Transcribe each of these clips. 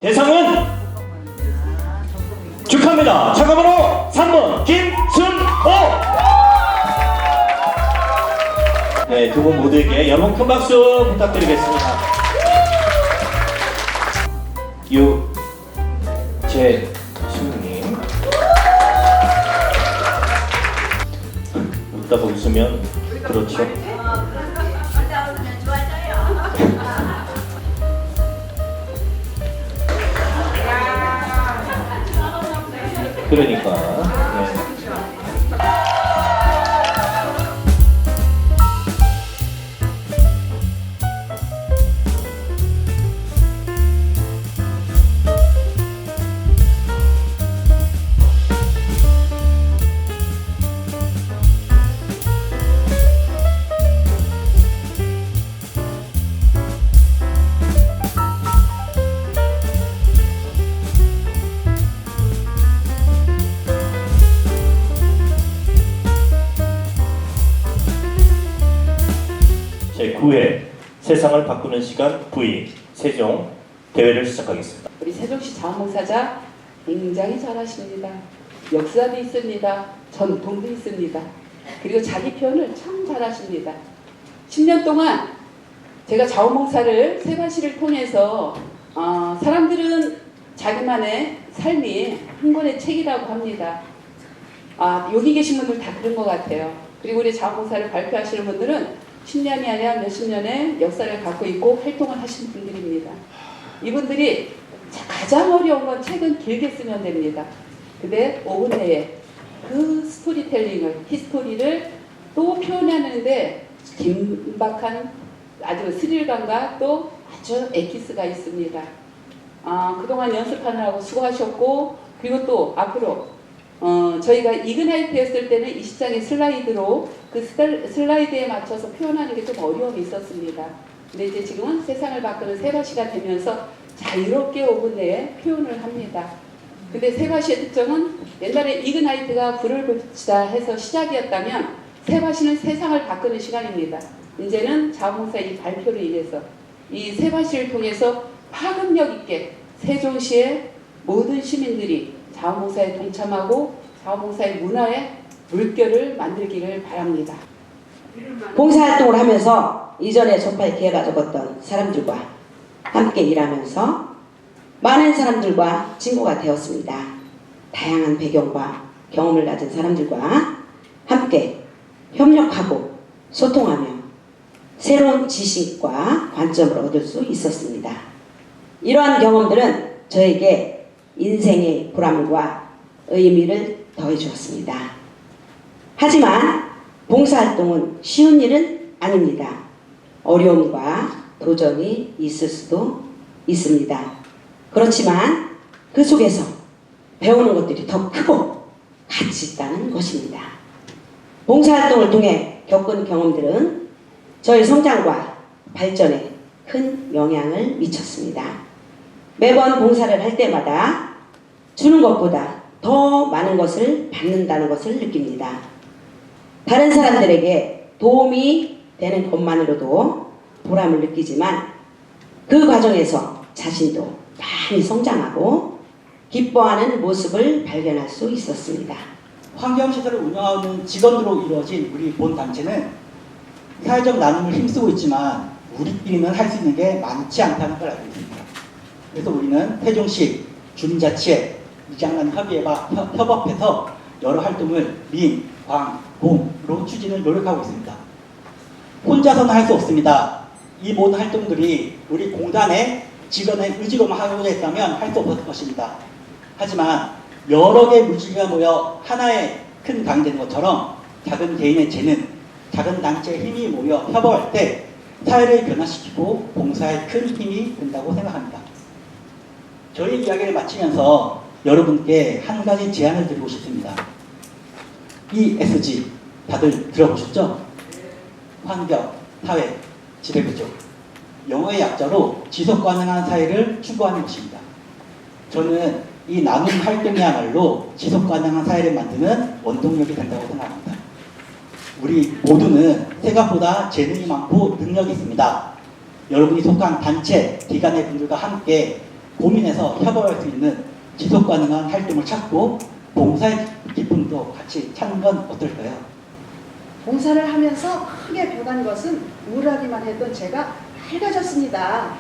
대상은 축하합니다. 참가번호 3번 김순호. 네, 두 분 모두에게 여러분 큰 박수 부탁드리겠습니다. 유재수님, 웃다가 웃으면 그렇죠. 그러니까 네. 제9회 세상을 바꾸는 시간 V 세종 대회를 시작하겠습니다. 우리 세종시 자원봉사자 굉장히 잘하십니다. 역사도 있습니다. 전통도 있습니다. 그리고 자기 표현을 참 잘하십니다. 10년 동안 제가 자원봉사를 세바시를 통해서 사람들은 자기만의 삶이 한 권의 책이라고 합니다. 여기 계신 분들 다 그런 것 같아요. 그리고 우리 자원봉사를 발표하시는 분들은 10년이 아니라 몇십 년의 역사를 갖고 있고 활동을 하신 분들입니다. 이분들이 가장 어려운 건 책은 길게 쓰면 됩니다. 근데 5분 내에 그 스토리텔링을, 히스토리를 또 표현하는데 긴박한 아주 스릴감과 또 아주 엑기스가 있습니다. 그동안 연습하느라고 수고하셨고, 그리고 또 앞으로 저희가 이그나이트 했을 때는 20장의 슬라이드로 그 슬라이드에 맞춰서 표현하는 게 좀 어려움이 있었습니다. 근데 이제 지금은 세상을 바꾸는 세바시가 되면서 자유롭게 5분 내에 표현을 합니다. 근데 세바시의 특징은 옛날에 이그나이트가 불을 붙이다 해서 시작이었다면 세바시는 세상을 바꾸는 시간입니다. 이제는 자원봉사 이 발표를 인해서 이 세바시를 통해서 파급력 있게 세종시의 모든 시민들이 자원봉사에 동참하고 자원봉사의 문화에 물결을 만들기를 바랍니다. 봉사활동을 하면서 이전에 접할 기회가 적었던 사람들과 함께 일하면서 많은 사람들과 친구가 되었습니다. 다양한 배경과 경험을 가진 사람들과 함께 협력하고 소통하며 새로운 지식과 관점을 얻을 수 있었습니다. 이러한 경험들은 저에게 인생의 보람과 의미를 더해 주었습니다. 하지만 봉사활동은 쉬운 일은 아닙니다. 어려움과 도전이 있을 수도 있습니다. 그렇지만 그 속에서 배우는 것들이 더 크고 가치 있다는 것입니다. 봉사활동을 통해 겪은 경험들은 저의 성장과 발전에 큰 영향을 미쳤습니다. 매번 봉사를 할 때마다 주는 것보다 더 많은 것을 받는다는 것을 느낍니다. 다른 사람들에게 도움이 되는 것만으로도 보람을 느끼지만 그 과정에서 자신도 많이 성장하고 기뻐하는 모습을 발견할 수 있었습니다. 환경시설을 운영하는 직원으로 이루어진 우리 본 단체는 사회적 나눔을 힘쓰고 있지만 우리끼리는 할 수 있는 게 많지 않다는 걸 알고 있습니다. 그래서 우리는 세종시 주민자치회 이장난 협업해서 여러 활동을 민, 광, 봄으로 추진을 노력하고 있습니다. 혼자서는 할 수 없습니다. 이 모든 활동들이 우리 공단의 직원의 의지로만 하고자 했다면 할 수 없었을 것입니다. 하지만 여러 개의 물질과 모여 하나의 큰 강이 되는 것처럼 작은 개인의 재능, 작은 단체의 힘이 모여 협업할 때 사회를 변화시키고 봉사에 큰 힘이 된다고 생각합니다. 저희 이야기를 마치면서 여러분께 한 가지 제안을 드리고 싶습니다. ESG 다들 들어보셨죠? 환경, 사회, 지배구조. 영어의 약자로 지속가능한 사회를 추구하는 것입니다. 저는 이 나눔 활동이야말로 지속가능한 사회를 만드는 원동력이 된다고 생각합니다. 우리 모두는 생각보다 재능이 많고 능력이 있습니다. 여러분이 속한 단체, 기관의 분들과 함께 고민해서 협업할 수 있는 지속 가능한 활동을 찾고 봉사의 기쁨도 같이 찾는 건 어떨까요? 봉사를 하면서 크게 변한 것은 우울하기만 했던 제가 밝아졌습니다.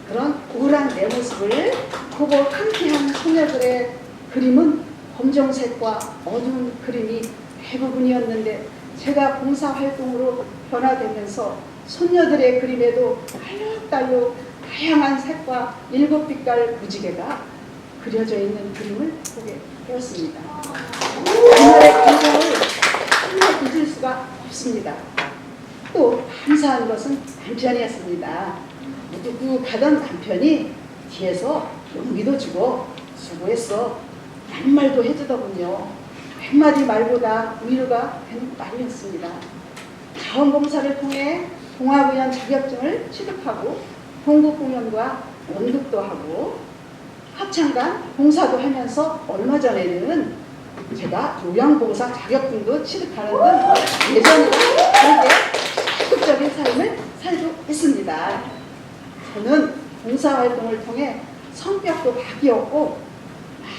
그런 우울한 내 모습을 보고 함께한 소녀들의 그림은 검정색과 어두운 그림이 대부분이었는데 제가 봉사활동으로 변화되면서 손녀들의 그림에도 알록달록 다양한 색과 7빛깔 무지개가 그려져 있는 그림을 보게 되었습니다. 그날의 감정을 정말 잊을 수가 없습니다. 또 감사한 것은 남편이었습니다. 무뚝뚝 가던 남편이 뒤에서 용기도 주고 수고했어 라는 말도 해주더군요. 100마디 말보다 위로가 되는 말이었습니다. 자원봉사를 통해 동아부연 자격증을 취득하고 홍국공연과 원극도 하고 합창단 봉사도 하면서 얼마 전에는 제가 요양봉사 자격증도 취득하는 등 예전과 다르게 적극적인 삶을 살고 있습니다. 저는 봉사활동을 통해 성격도 바뀌었고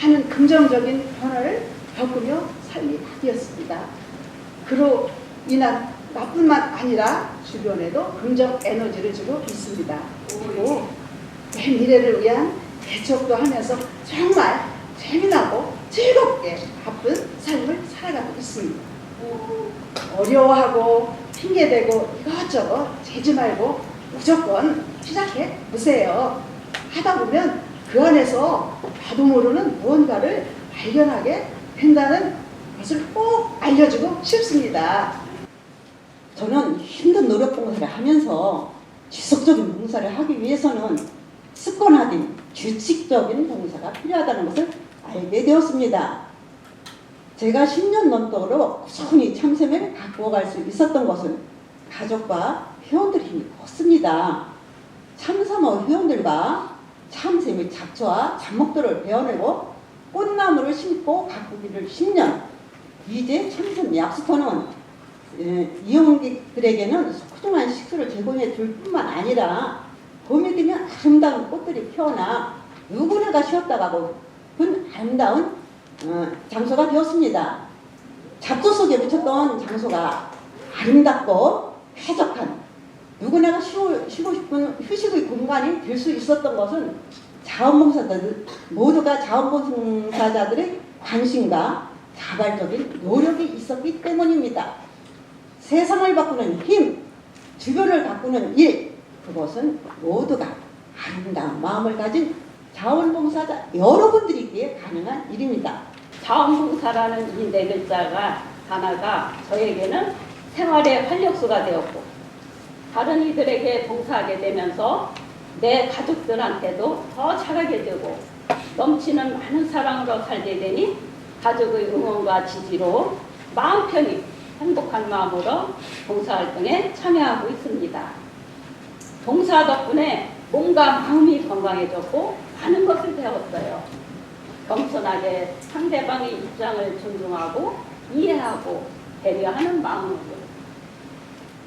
많은 긍정적인 변화를 겪으며 삶이 바뀌었습니다. 그로 인한 나뿐만 아니라 주변에도 긍정 에너지를 주고 있습니다. 그리고 내 미래를 위한 개척도 하면서 정말 재미나고 즐겁게 바쁜 삶을 살아가고 있습니다. 어려워하고 핑계대고 이것저것 재지 말고 무조건 시작해 보세요. 하다 보면 그 안에서 나도 모르는 무언가를 발견하게 된다는 것을 꼭 알려주고 싶습니다. 저는 힘든 노력 봉사를 하면서 지속적인 봉사를 하기 위해서는 습관화된 규칙적인 봉사가 필요하다는 것을 알게 되었습니다. 제가 10년 넘도록 꾸준히 참샘을 바꾸어갈 수 있었던 것은 가족과 회원들의 힘이 컸습니다. 참사모 회원들과 참샘의 잡초와 잡목들을 베어내고 꽃나무를 심고 가꾸기를 10년. 이제 참샘 약수터는 이용객들에게는 소중한 식수를 제공해 줄 뿐만 아니라 봄이 되면 아름다운 꽃들이 피어나 누구나가 쉬었다 가고 그 아름다운 장소가 되었습니다. 잡초 속에 묻혔던 장소가 아름답고 쾌적한 누구나가 쉬고 싶은 휴식의 공간이 될 수 있었던 것은 자원봉사자들 모두가 자원봉사자들의 관심과 자발적인 노력이 있었기 때문입니다. 세상을 바꾸는 힘, 주변을 바꾸는 일, 그것은 모두가 아름다운 마음을 가진 자원봉사자 여러분들이기에 가능한 일입니다. 자원봉사라는 이 4글자가 하나가 저에게는 생활의 활력소가 되었고 다른 이들에게 봉사하게 되면서 내 가족들한테도 더 잘하게 되고 넘치는 많은 사랑으로 살게 되니 가족의 응원과 지지로 마음 편히 행복한 마음으로 봉사활동에 참여하고 있습니다. 봉사 덕분에 몸과 마음이 건강해졌고 많은 것을 배웠어요. 겸손하게 상대방의 입장을 존중하고 이해하고 배려하는 마음으로.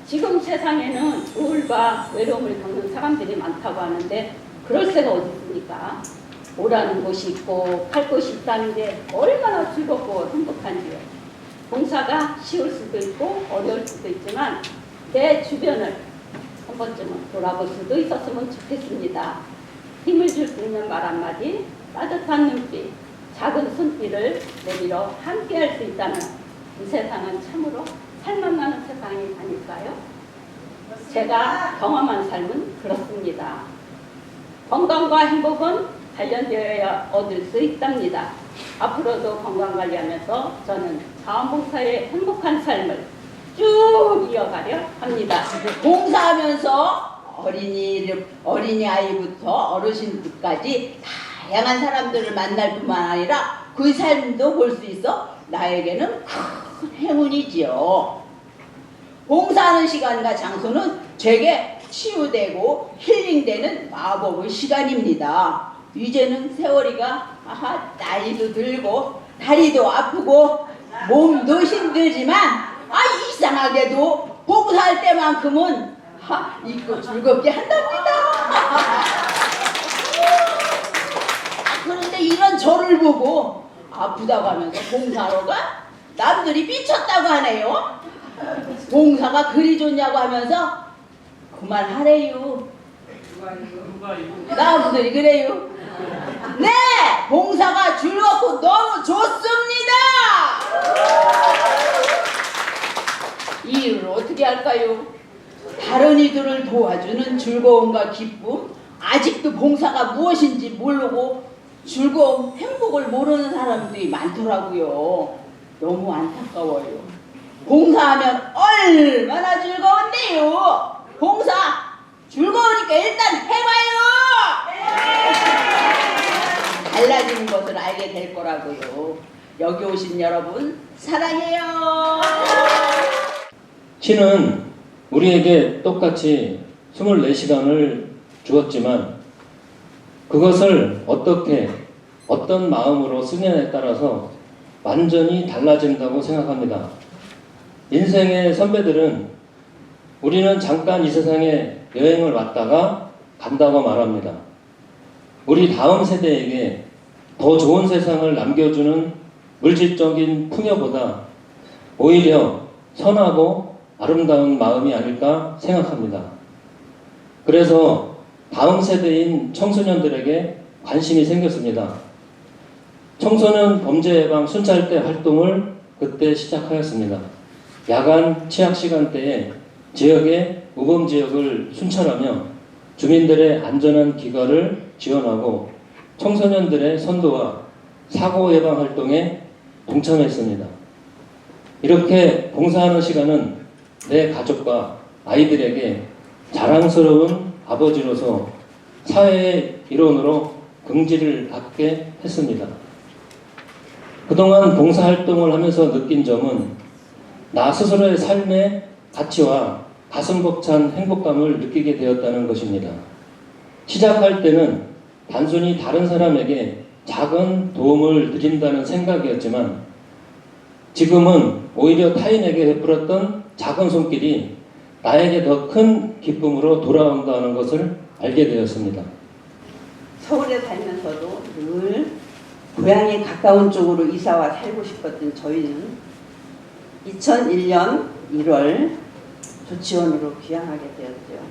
지금 세상에는 우울과 외로움을 겪는 사람들이 많다고 하는데 그럴 새가 어디 있습니까? 오라는 곳이 있고 할 곳이 있다는 게 얼마나 즐겁고 행복한지요. 봉사가 쉬울 수도 있고 어려울 수도 있지만 내 주변을 한 번쯤은 돌아볼 수도 있었으면 좋겠습니다. 힘을 줄 수 있는 말 한마디, 따뜻한 눈빛, 작은 손길을 내밀어 함께 할 수 있다는 이 세상은 참으로 살만나는 세상이 아닐까요? 제가 경험한 삶은 그렇습니다. 건강과 행복은 단련되어야 얻을 수 있답니다. 앞으로도 건강관리하면서 저는 자원봉사의 행복한 삶을 쭉 이어가려 합니다. 봉사하면서 어린이 아이부터 어르신까지 다양한 사람들을 만날 뿐만 아니라 그 삶도 볼 수 있어 나에게는 큰 행운이지요. 봉사하는 시간과 장소는 제게 치유되고 힐링되는 마법의 시간입니다. 이제는 세월이가 나이도 들고 다리도 아프고 몸도 힘들지만 이상하게도 봉사할 때만큼은 있고 즐겁게 한답니다. 이런 저를 보고 아프다고 하면서 봉사하러 가? 남들이 미쳤다고 하네요. 봉사가 그리 좋냐고 하면서 그만하래요. 남들이 그래요. 네! 봉사가 즐겁고 너무 좋습니다. 이 일을 어떻게 할까요? 다른 이들을 도와주는 즐거움과 기쁨, 아직도 봉사가 무엇인지 모르고 즐거움, 행복을 모르는 사람들이 많더라고요. 너무 안타까워요. 봉사하면 얼마나 즐거운데요. 봉사 즐거우니까 일단 해봐요. 달라지는 것을 알게 될 거라고요. 여기 오신 여러분 사랑해요. 신은 우리에게 똑같이 24시간을 주었지만 그것을 어떻게 어떤 마음으로 쓰냐에 따라서 완전히 달라진다고 생각합니다. 인생의 선배들은 우리는 잠깐 이 세상에 여행을 왔다가 간다고 말합니다. 우리 다음 세대에게 더 좋은 세상을 남겨주는 물질적인 풍요보다 오히려 선하고 아름다운 마음이 아닐까 생각합니다. 그래서 다음 세대인 청소년들에게 관심이 생겼습니다. 청소년 범죄 예방 순찰대 활동을 그때 시작하였습니다. 야간 취약 시간대에 지역의 우범 지역을 순찰하며 주민들의 안전한 귀가를 지원하고 청소년들의 선도와 사고 예방 활동에 동참했습니다. 이렇게 봉사하는 시간은 내 가족과 아이들에게 자랑스러운 아버지로서 사회의 일원으로 긍지를 받게 했습니다. 그동안 봉사활동을 하면서 느낀 점은 나 스스로의 삶의 가치와 가슴 벅찬 행복감을 느끼게 되었다는 것입니다. 시작할 때는 단순히 다른 사람에게 작은 도움을 드린다는 생각이었지만 지금은 오히려 타인에게 베풀었던 작은 손길이 나에게 더 큰 기쁨으로 돌아온다는 것을 알게 되었습니다. 서울에 살면서도 늘 고향에 가까운 쪽으로 이사와 살고 싶었던 저희는 2001년 1월 조치원으로 귀향하게 되었죠.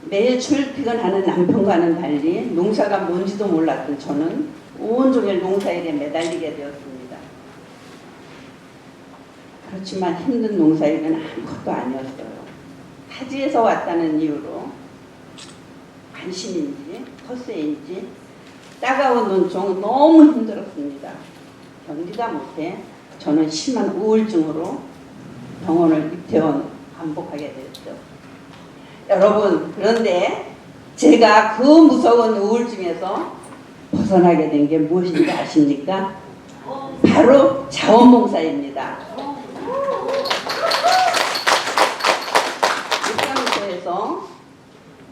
매일 출퇴근하는 남편과는 달리 농사가 뭔지도 몰랐던 저는 온종일 농사일에 매달리게 되었습니다. 그렇지만 힘든 농사일은 아무것도 아니었어요. 타지에서 왔다는 이유로 관심인지 텃세인지 따가운 논총 너무 힘들었습니다. 견디다 못해 저는 심한 우울증으로 병원을 입퇴원 반복하게 됐죠. 여러분, 그런데 제가 그 무서운 우울증에서 벗어나게 된 게 무엇인지 아십니까? 바로 자원봉사입니다. 육상소에서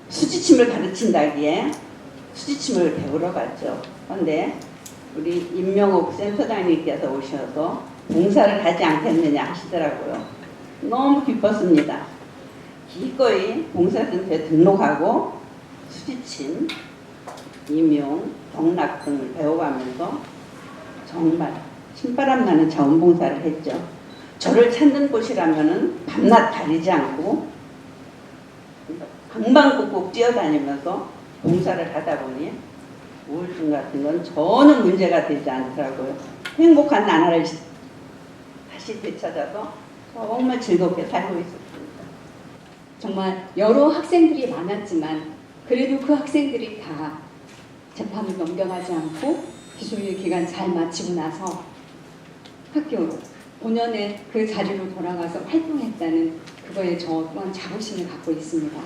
수지침을 가르친다기에 수지침을 배우러 갔죠. 그런데 우리 임명옥 센터장님께서 오셔서 봉사를 하지 않겠느냐 하시더라고요. 너무 기뻤습니다. 기꺼이 봉사센터에 등록하고 수지침, 임용, 경락 등을 배워가면서 정말 신바람 나는 자원봉사를 했죠. 저를 찾는 곳이라면은 밤낮 가리지 않고 방방곡곡 뛰어다니면서 봉사를 하다 보니 우울증 같은 건 전혀 문제가 되지 않더라고요. 행복한 나날을 다시 되찾아서 정말 즐겁게 살고 있었습니다. 정말 여러 학생들이 많았지만 그래도 그 학생들이 다 재판을 넘겨가지 않고 기소유 기간 잘 마치고 나서 학교로 본연의 그 자리로 돌아가서 활동했다는 그거에 저 또한 자부심을 갖고 있습니다.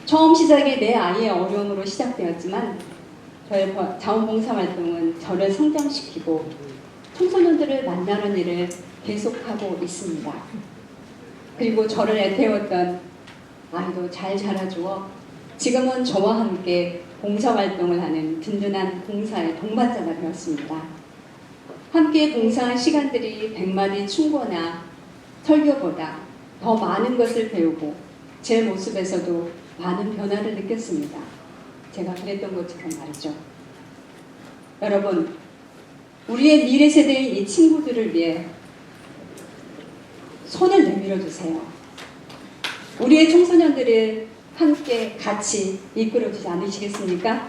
처음 시작이 내 아이의 어려움으로 시작되었지만 저의 자원봉사활동은 저를 성장시키고 청소년들을 만나는 일을 계속하고 있습니다. 그리고 저를 애태웠던 아이도 잘 자라주어 지금은 저와 함께 봉사활동을 하는 든든한 봉사의 동반자가 되었습니다. 함께 봉사한 시간들이 100마디 충고나 설교보다 더 많은 것을 배우고 제 모습에서도 많은 변화를 느꼈습니다. 제가 그랬던 것처럼 말이죠. 여러분, 우리의 미래 세대인 이 친구들을 위해 손을 내밀어 주세요. 우리의 청소년들을 함께 같이 이끌어주지 않으시겠습니까?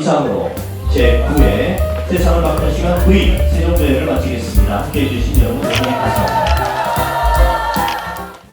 이상으로 제9회 세상을 바꾸는 시간 V 세종대회를 마치겠습니다. 함께해 주신